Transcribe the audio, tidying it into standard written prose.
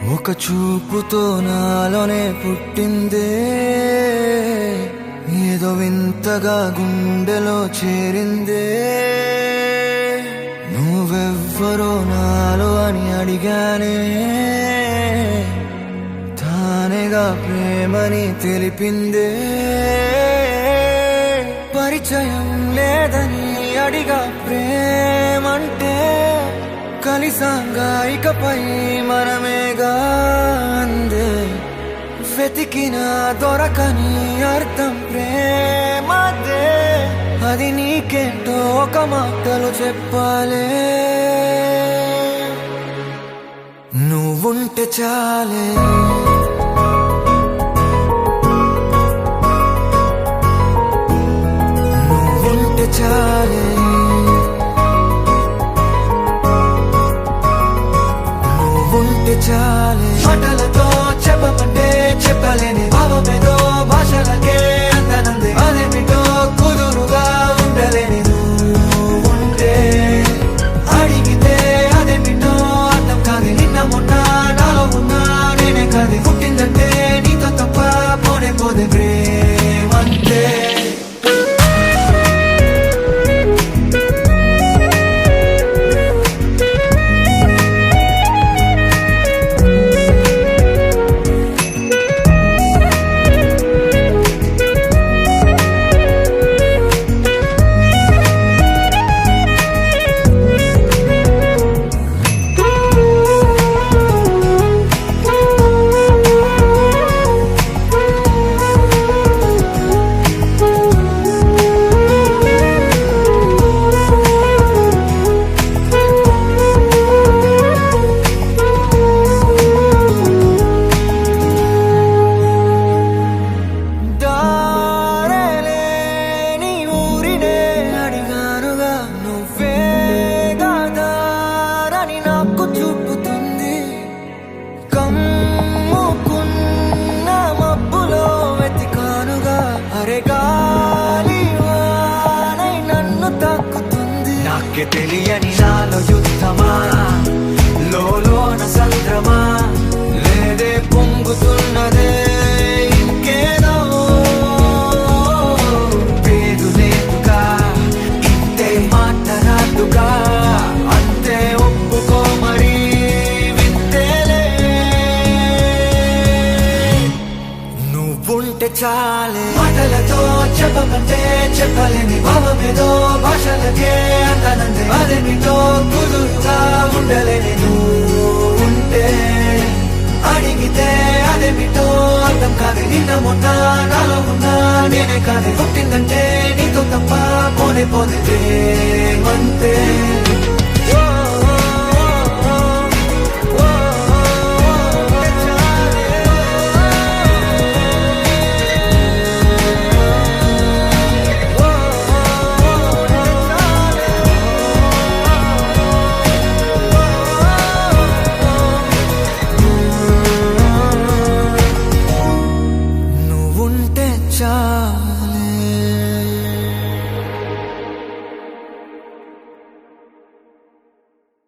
ఒక చూపుతో నాలోనే పుట్టిందే, ఏదో వింతగా గుండెలో చేరిందే. నువ్వెవ్వరో నాలో అని అడిగానే, తానేగా ప్రేమని తెలిపిందే. పరిచయం లేదని అడిగా ప్రేమంటే, కలిసాంగా ఇకపై మనమేగా అందే. వెతికిన దొరకని అర్థం ప్రేమదే, అది నీకేంటో ఒక మాటలు చెప్పాలే. నువ్వుంటే చాలే, నువ్వుంటే చాలే, నువ్వుంటే చాలే. మాటలతో చెప్పమంటే చెప్పలేని భావమేదో భాషలకే అందనందే. అదేమిటో కుదురుగా ఉండలేని నువ్వుంటే, అడిగితే అదేమిటో అర్థం కాదు. నిన్న మొన్న నాలో ఉన్నా నేనే కాదు. పుట్టిందంటే నీతో తప్ప పోనే పోదే ప్రేమంతే. నాకే తెలియని నాలో యుద్ధమా, లోన సంద్రమా, లేదే పొంగుతున్నదే ఇంకేదో. పేరు లేదుగా ఇంతే మాటరాదుగా, అంతే ఒప్పుకో మరి వింతేలే. నువ్వుంటే చాలే, మాటలతో చెప్పమంటే చెప్పలేని భావమేదో భాషలకే అందనందే. అదేమిటో కుదురుగా ఉండలేని నువ్వుంటే, అడిగితే అదేమిటో అర్థం కాదు. నిన్న మొన్న నాలో ఉన్నా నేనే కాదు. పుట్టిందంటే నీతో తప్ప పోనే పోదే ప్రేమంతే.